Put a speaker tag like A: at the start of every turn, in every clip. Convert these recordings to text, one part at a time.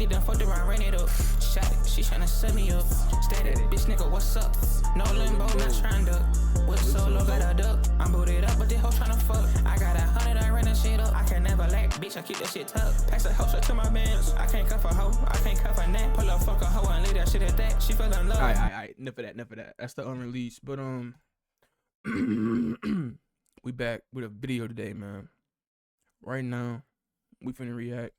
A: 50 done fucked around, ran it up. Shot it, she tryna set me up. Stated, bitch nigga, what's up? No limbo, not trying to. Whip solo, got a duck. I'm booted up, but this hoe tryna fuck. I got 100, I ran that shit up. I can never lack, bitch, I keep that shit tucked. Pass the hoe straight to my bands. I can't cuff a hoe, I can't cuff a neck. Pull up, fuck a hoe and leave that shit at that. She fell in love.
B: Alright, enough of that. That's the unreleased. But we back with a video today, man. Right now, we finna react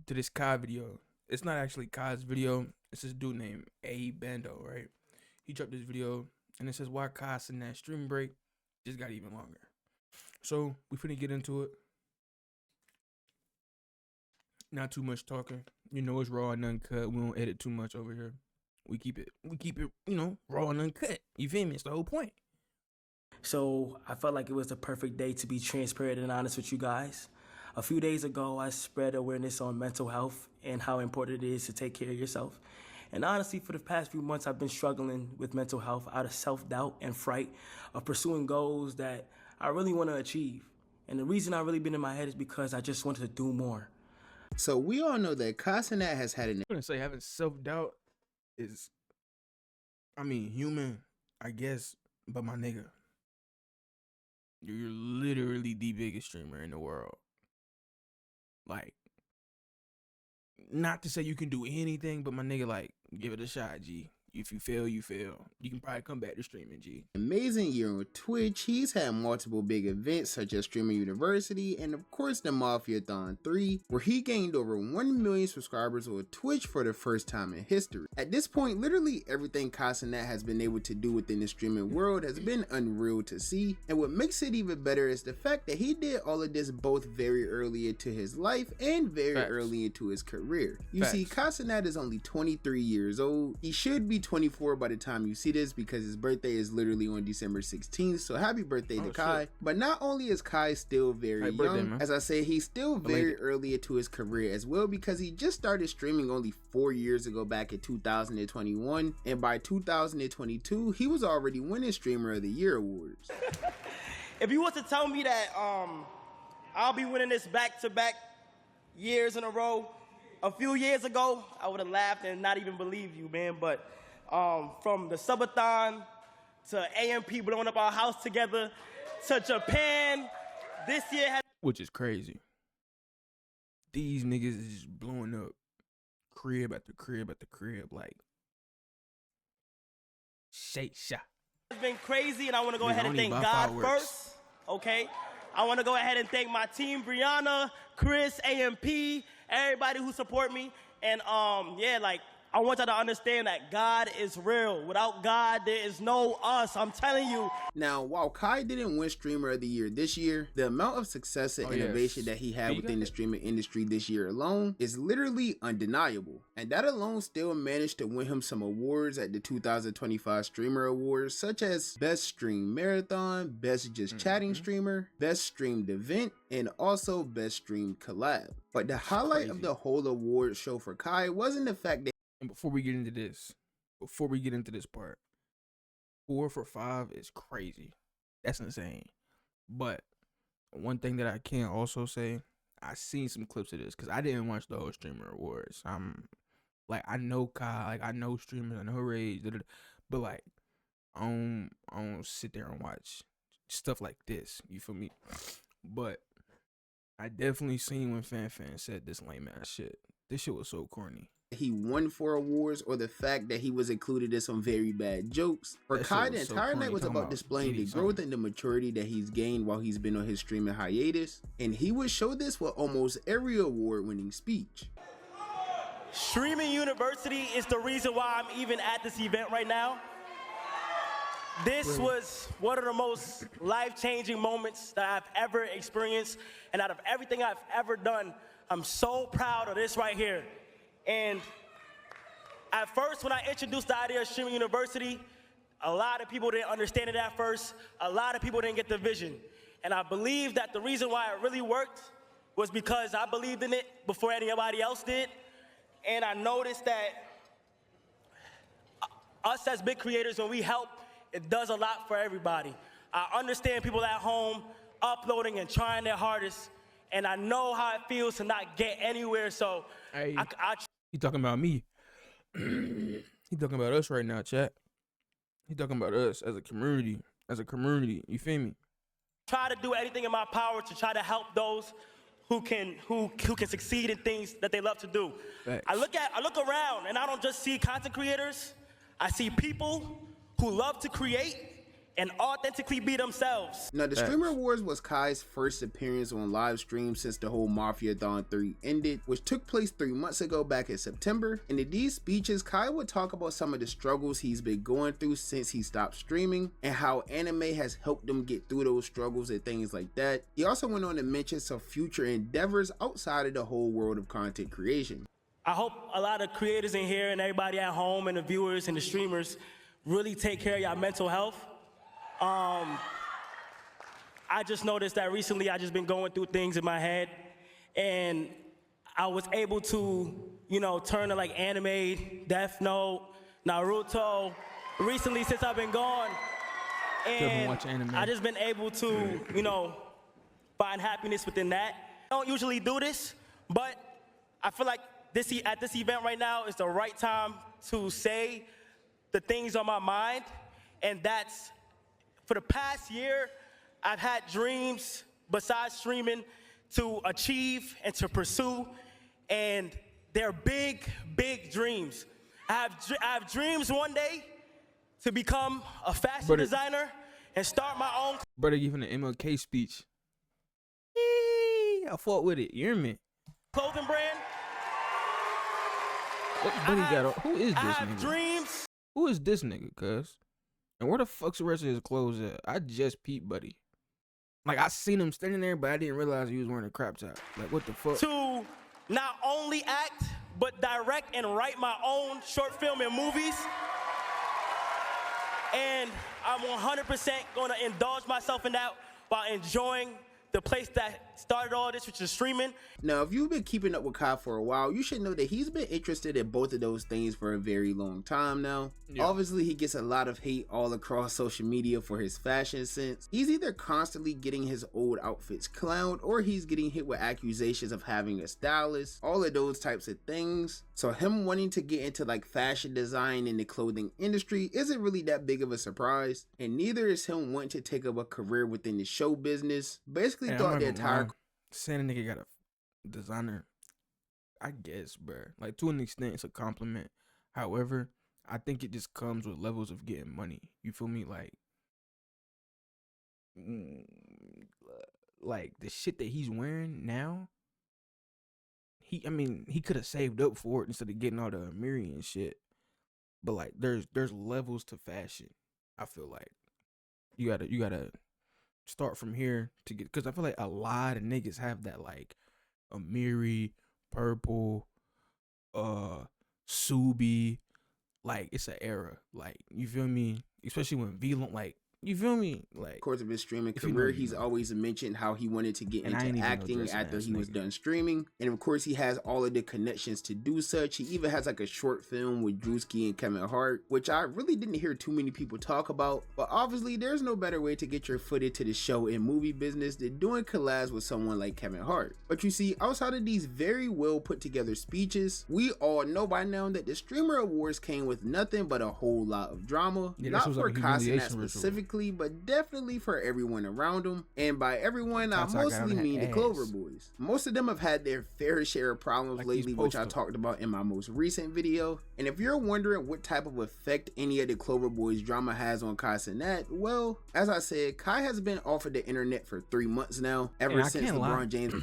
B: to this Kai video. It's not actually Kai's video. It's this dude named A Bando, right? He dropped this video, and it says why Kai sitting that stream break just got even longer. So we finna get into it. Not too much talking. You know it's raw and uncut. We don't edit too much over here. We keep it, you know, raw and uncut. You feel me? It's the whole point.
C: So I felt like it was the perfect day to be transparent and honest with you guys. A few days ago, I spread awareness on mental health and how important it is to take care of yourself. And honestly, for the past few months, I've been struggling with mental health out of self-doubt and fright of pursuing goals that I really want to achieve. And the reason I've really been in my head is because I just wanted to do more.
D: So we all know that Casanat has had an...
B: I'm gonna say having self-doubt is, I mean, human, I guess, but my nigga, you're literally the biggest streamer in the world. Like, not to say you can do anything, but my nigga, like, give it a shot, G. If you fail, you fail. You can probably come back to streaming, G.
D: Amazing year on Twitch. He's had multiple big events such as Streaming University and of course the Mafiathon 3, where he gained over 1 million subscribers on Twitch for the first time in history. At this point, literally everything Casanat has been able to do within the streaming world has been unreal to see, and what makes it even better is the fact that he did all of this both very early into his life and very early into his career. You see, Casanat is only 23 years old. He should be 24 by the time you see this because his birthday is literally on December 16th, so happy birthday to Kai. Shit. But not only is Kai still very young, as I said, he's still very early into his career as well because he just started streaming only 4 years ago back in 2021, and by 2022 he was already winning Streamer of the Year awards.
C: If you was to tell me that I'll be winning this back-to-back years in a row a few years ago, I would have laughed and not even believed you, man. But from the subathon to AMP blowing up our house together to Japan, this year has...
B: Which is crazy. These niggas is just blowing up crib after crib after crib, like shake shot.
C: It's been crazy, and I want to go ahead and thank God first, okay? I want to go ahead and thank my team, Brianna, Chris, AMP, everybody who support me. And yeah, like, I want y'all to understand that God is real. Without God, there is no us. I'm telling you.
D: Now, while Kai didn't win Streamer of the Year this year, the amount of success and innovation that he had within the streaming industry this year alone is literally undeniable. And that alone still managed to win him some awards at the 2025 Streamer Awards, such as Best Stream Marathon, Best Just Chatting Streamer, Best Streamed Event, and also Best Streamed Collab. But the highlight of the whole award show for Kai wasn't the fact that...
B: And before we get into this part, 4 for 5 is crazy. That's insane. But one thing that I can also say, I seen some clips of this because I didn't watch the whole Streamer Awards. Like, I know Kai, like I know streamers, I know Rage, but like I don't sit there and watch stuff like this. You feel me? But I definitely seen when Fan said this lame ass shit. This shit was so corny.
D: He won 4 awards, or the fact that he was included in some very bad jokes. For Kai, the entire night was about displaying the growth and the maturity that he's gained while he's been on his streaming hiatus, and he would show this with almost every award-winning speech.
C: Streaming University is the reason why I'm even at this event right now. This was one of the most life-changing moments that I've ever experienced, and out of everything I've ever done, I'm so proud of this right here. And at first, when I introduced the idea of Streaming University, a lot of people didn't understand it at first. A lot of people didn't get the vision. And I believe that the reason why it really worked was because I believed in it before anybody else did. And I noticed that us as big creators, when we help, it does a lot for everybody. I understand people at home uploading and trying their hardest, and I know how it feels to not get anywhere. So
B: Hey,
C: I
B: he talking about me. He talking about us right now, chat. He talking about us as a community. You feel me?
C: try to do anything in my power to try to help those who can succeed in things that they love to do.
B: Facts.
C: I look around and I don't just see content creators. I see people who love to create and authentically be themselves.
D: Now, the Streamer Awards was Kai's first appearance on live stream since the whole Mafia-thon 3 ended, which took place 3 months ago back in September. And in these speeches, Kai would talk about some of the struggles he's been going through since he stopped streaming and how anime has helped him get through those struggles and things like that. He also went on to mention some future endeavors outside of the whole world of content creation.
C: I hope a lot of creators in here and everybody at home and the viewers and the streamers really take care of your mental health. I just noticed that recently I just been going through things in my head, and I was able to, turn to like anime, Death Note, Naruto, recently since I've been gone. And I just been able to, find happiness within that. I don't usually do this, but I feel like at this event right now is the right time to say the things on my mind, and that's for the past year, I've had dreams besides streaming to achieve and to pursue, and they're big, big dreams. I have dreams one day to become a fashion designer and start my own.
B: Brother giving an MLK speech. I fought with it. You hear me?
C: Clothing brand.
B: Who is this
C: I have
B: nigga?
C: Dreams.
B: Who is this nigga, cuz? And where the fuck's the rest of his clothes at? I just peeped, buddy. Like, I seen him standing there, but I didn't realize he was wearing a crop top. Like, what the fuck?
C: To not only act, but direct and write my own short film and movies. And I'm 100% gonna indulge myself in that while enjoying the place that started all this, which is streaming.
D: Now, if you've been keeping up with Kai for a while, you should know that he's been interested in both of those things for a very long time now. Yeah. Obviously, he gets a lot of hate all across social media for his fashion sense. He's either constantly getting his old outfits clowned, or he's getting hit with accusations of having a stylist, all of those types of things. So him wanting to get into like fashion design in the clothing industry isn't really that big of a surprise, and neither is him wanting to take up a career within the show business. Basically, thought the entire
B: saying a nigga got a designer, I guess, bruh. Like, to an extent, it's a compliment. However, I think it just comes with levels of getting money. You feel me? Like the shit that he's wearing now, he could have saved up for it instead of getting all the Amiri and shit. But like, there's levels to fashion. I feel like you gotta start from here to get, because I feel like a lot of niggas have that like Amiri, Purple, Subi, like it's an era. Like, you feel me? Especially when V-Long, like, you feel me? Like,
D: course of his streaming career, he's always mentioned how he wanted to get into acting after he was done streaming. And of course, he has all of the connections to do such. He even has like a short film with Drewski and Kevin Hart, which I really didn't hear too many people talk about. But obviously, there's no better way to get your foot into the show and movie business than doing collabs with someone like Kevin Hart. But you see, outside of these very well put together speeches, we all know by now that the Streamer Awards came with nothing but a whole lot of drama.
B: Yeah,
D: not for Kai specifically, but definitely for everyone around him. And by everyone, I mostly mean the Clover Boys. Most of them have had their fair share of problems lately, which I talked about in my most recent video. And if you're wondering what type of effect any of the Clover Boys drama has on Kai Cenat, well, as I said, Kai has been off of the internet for 3 months now, ever since LeBron James.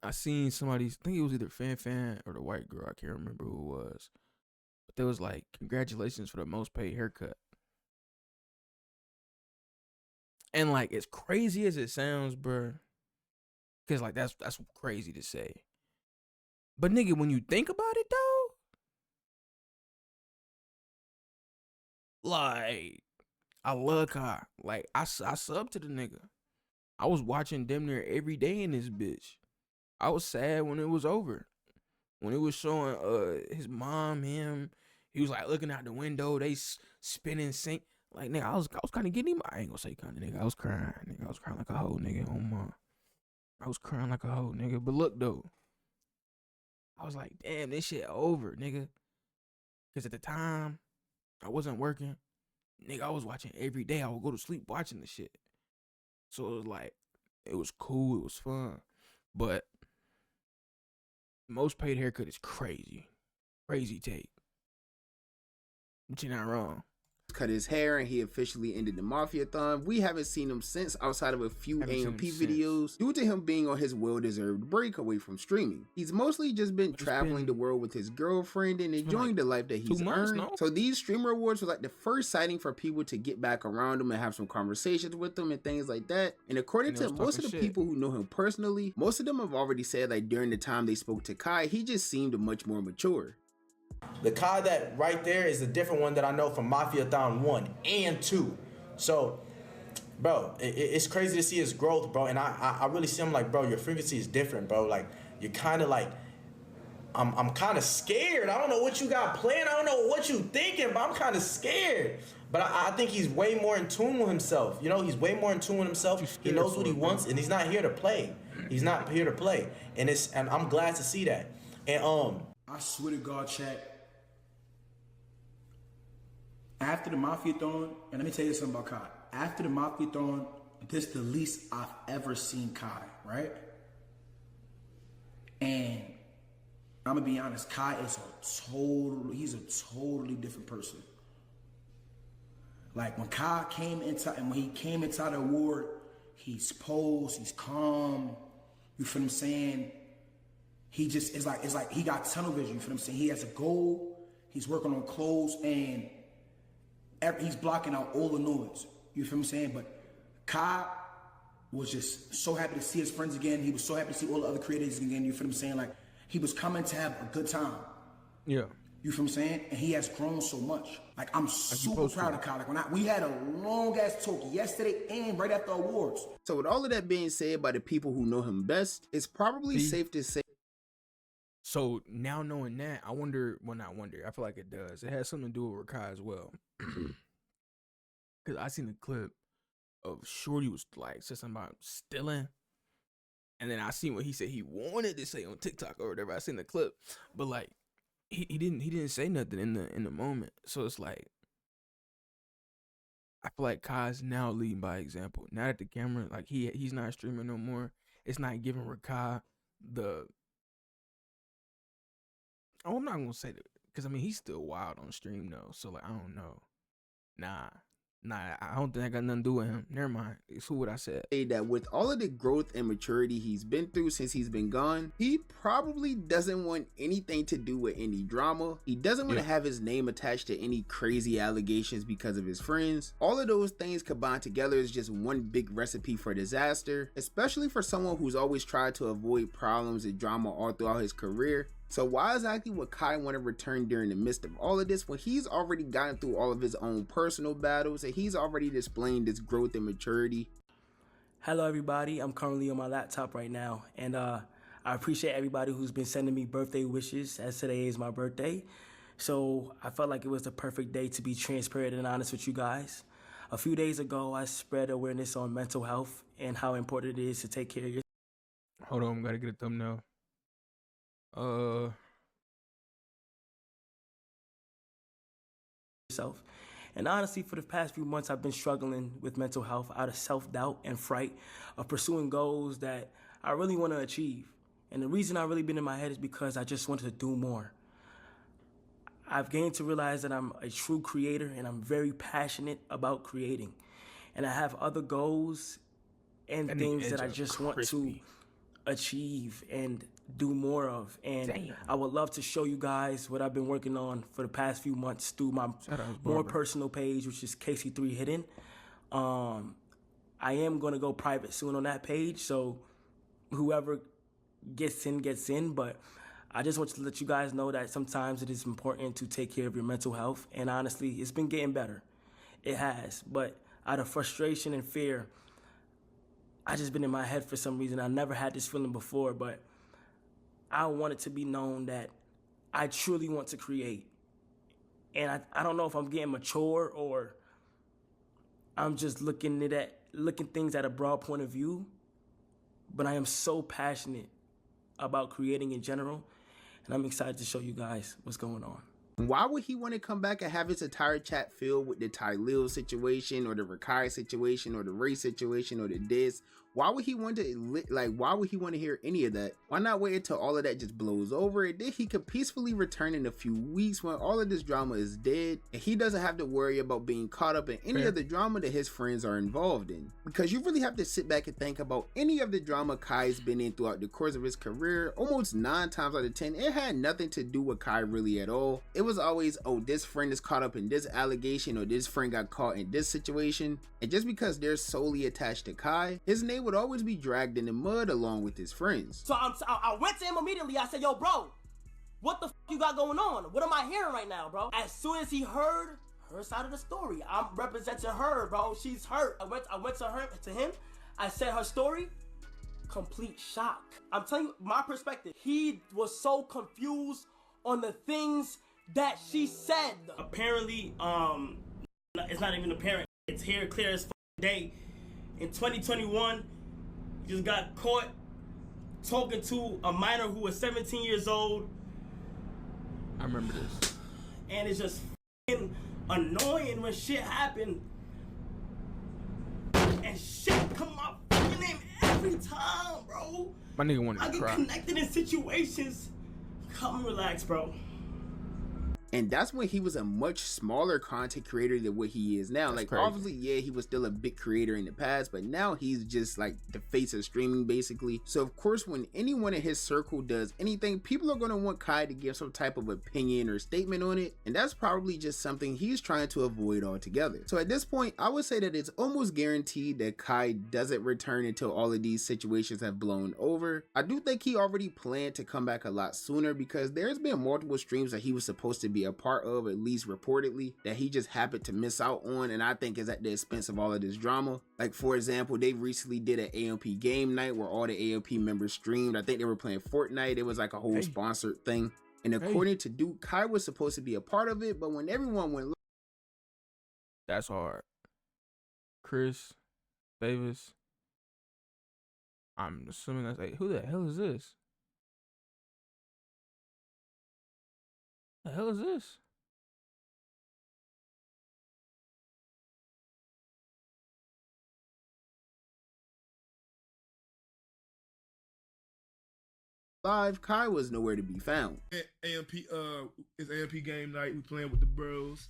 B: I seen somebody, I think it was either Fan or the white girl, I can't remember who it was, but there was like, congratulations for the most paid haircut. And like, as crazy as it sounds, bruh, because like that's crazy to say. But nigga, when you think about it though, like, I love Kai. Like, I sub to the nigga. I was watching damn near every day in this bitch. I was sad when it was over. When it was showing his mom, him, he was like looking out the window, they spinning sync. Like, nigga, I was kind of getting him. I ain't gonna say kind of, nigga. I was crying, nigga. I was crying like a hoe, nigga. I was crying like a hoe, nigga. But look, though, I was like, damn, this shit over, nigga. Because at the time, I wasn't working. Nigga, I was watching every day. I would go to sleep watching the shit. So it was like, it was cool. It was fun. But most paid haircut is crazy. Crazy take. But you're not wrong.
D: Cut his hair and he officially ended the Mafia-thon. We haven't seen him since, outside of a few AMP videos, due to him being on his well-deserved break away from streaming. He's mostly just been traveling the world with his girlfriend and enjoying like the life that he's earned. No? So these streamer awards were like the first sighting for people to get back around him and have some conversations with him and things like that. And according to most of the people who know him personally, most of them have already said like during the time they spoke to Kai, he just seemed much more mature.
E: The Kai that right there is a different one that I know from Mafia-thon 1 and 2. So, bro, it's crazy to see his growth, bro. And I really see him like, bro, your frequency is different, bro. Like, you're kind of like, I'm kind of scared. I don't know what you got planned. I don't know what you thinking, but I'm kind of scared. But I think he's way more in tune with himself. You know, he's way more in tune with himself. He knows what he wants, and he's not here to play. He's not here to play. And I'm glad to see that. And
F: I swear to God, chat. After the Mafia-thon, and let me tell you something about Kai. After the Mafia-thon, this is the least I've ever seen Kai, right? And I'm gonna be honest, Kai is he's a totally different person. Like when Kai came inside, and when he came inside the award, he's posed, he's calm. You feel what I'm saying? He just, it's like he got tunnel vision, you feel what I'm saying? He has a goal, he's working on clothes, and he's blocking out all the noise. You feel what I'm saying? But Kai was just so happy to see his friends again. He was so happy to see all the other creators again. You feel what I'm saying? Like, he was coming to have a good time.
B: Yeah.
F: You feel what I'm saying? And he has grown so much. Like, I'm super proud of Kai. Like, we had a long-ass talk yesterday and right after awards.
D: So with all of that being said by the people who know him best, it's probably safe to say.
B: So now knowing that, I wonder, well, not wonder, I feel like it does. It has something to do with Kai as well. Because I seen a clip of Shorty was like, said something about stealing. And then I seen what he said he wanted to say on TikTok or whatever. I seen the clip. But like, he didn't say nothing in the moment. So it's like, I feel like Kai's now leading by example. Now that the camera, like he's not streaming no more. It's not giving Rakai the, oh, I'm not gonna say that, because I mean he's still wild on stream though. So like, I don't know. Nah, I don't think I got nothing to do with him. Never mind. It's what I said.
D: That with all of the growth and maturity he's been through since he's been gone, he probably doesn't want anything to do with any drama. He doesn't want to have his name attached to any crazy allegations because of his friends. All of those things combined together is just one big recipe for disaster, especially for someone who's always tried to avoid problems and drama all throughout his career. So why exactly would Kai want to return during the midst of all of this when he's already gotten through all of his own personal battles and he's already displaying this growth and maturity?
C: Hello everybody, I'm currently on my laptop right now, and I appreciate everybody who's been sending me birthday wishes, as today is my birthday. So I felt like it was the perfect day to be transparent and honest with you guys. A few days ago, I spread awareness on mental health and how important it is to take care of yourself.
B: Hold on, gotta get a thumbnail.
C: And honestly, for the past few months, I've been struggling with mental health out of self-doubt and fright of pursuing goals that I really want to achieve. And the reason I've really been in my head is because I just wanted to do more. I've gained to realize that I'm a true creator and I'm very passionate about creating. And I have other goals and things that I just want to achieve and do more of. And I would love to show you guys what I've been working on for the past few months through my more personal page, which is KC3 Hidden. I am going to go private soon on that page, so whoever gets in, but I just want to let you guys know that sometimes it is important to take care of your mental health, and honestly, it's been getting better. It has, but out of frustration and fear, I just been in my head for some reason. I never had this feeling before, but I want it to be known that I truly want to create. And I don't know if I'm getting mature or
G: I'm just looking things at a broad point of view, but I am so passionate about creating in general, and I'm excited to show you guys what's going on.
D: Why would he want to come back and have his entire chat filled with the Tylil situation or the Rakai situation or the Ray situation or the this? Why would he want to why would he want to hear any of that? Why not wait until all of that just blows over and then he could peacefully return in a few weeks when all of this drama is dead and he doesn't have to worry about being caught up in any of the drama that his friends are involved in? Because you really have to sit back and think about any of the drama Kai's been in throughout the course of his career. Almost 9 times out of 10 it had nothing to do with Kai really at all. It was always, oh, this friend is caught up in this allegation or this friend got caught in this situation, and just because they're solely attached to Kai, his name would always be dragged in the mud along with his friends.
G: So I went to him immediately. I said, yo, bro, what the f you got going on? What am I hearing right now, bro? As soon as he heard her side of the story, I'm representing her, bro. She's hurt. I went to him. I said her story. Complete shock. I'm telling you my perspective. He was so confused on the things that she said. Apparently, it's not even apparent. It's here clear as day. In 2021, he just got caught talking to a minor who was 17 years old.
B: I remember this.
G: And it's just annoying when shit happen. And shit come my fucking name every time, bro.
B: My nigga wanted to
G: I get
B: cry.
G: connected in situations. Come relax, bro.
D: And that's when he was a much smaller content creator than what he is now. Like, obviously, yeah, he was still a big creator in the past, but now he's just like the face of streaming, basically. So, of course, when anyone in his circle does anything, people are going to want Kai to give some type of opinion or statement on it. And that's probably just something he's trying to avoid altogether. So, at this point, I would say that it's almost guaranteed that Kai doesn't return until all of these situations have blown over. I do think he already planned to come back a lot sooner because there's been multiple streams that he was supposed to be a part of, at least reportedly, that he just happened to miss out on, and I think is at the expense of all of this drama. Like, for example, they recently did an AMP game night where all the AMP members streamed. I think they were playing Fortnite. It was like a whole sponsored thing, and according to Duke, Kai was supposed to be a part of it, but when everyone went,
B: That's hard. Chris Davis, I'm assuming that's like, who the hell is this? The hell is this?
D: live, Kai was nowhere to be found.
H: AMP, it's AMP game night. We playing with the bros.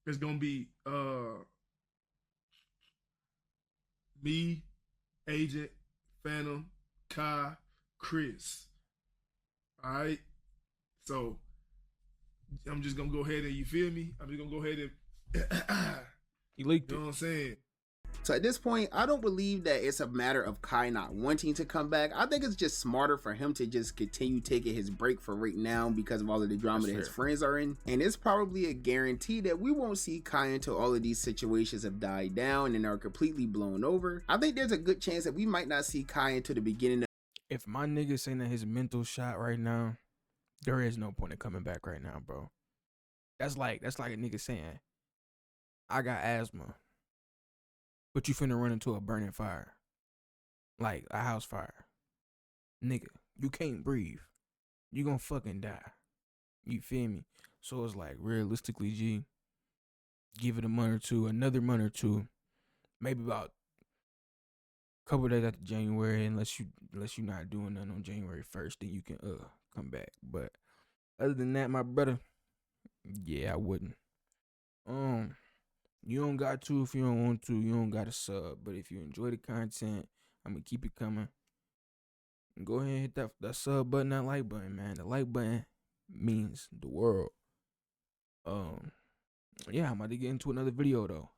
H: It's gonna be me, Agent, Phantom, Kai, Chris. All right. So I'm just gonna go ahead and, you feel me? I'm just gonna go ahead and
B: You leaked
H: you know
B: it.
H: what I'm saying?
D: So at this point, I don't believe that it's a matter of Kai not wanting to come back. I think it's just smarter for him to just continue taking his break for right now because of all of the drama that his friends are in. And it's probably a guarantee that we won't see Kai until all of these situations have died down and are completely blown over. I think there's a good chance that we might not see Kai until the beginning of
B: If my nigga saying that his mental shot right now, there is no point in coming back right now, bro. That's like a nigga saying, I got asthma, but you finna run into a burning fire, like a house fire. Nigga, you can't breathe. You gonna fucking die. You feel me? So it's like, realistically, G, give it a month or two, another month or two, maybe about a couple days after January, unless you not doing nothing on January 1st, then you can come back. But other than that, my brother, yeah, I wouldn't. You don't got to if you don't want to. You don't got to sub. But if you enjoy the content, I'm going to keep it coming. Go ahead and hit that sub button, that like button, man. The like button means the world. Yeah, I'm about to get into another video, though.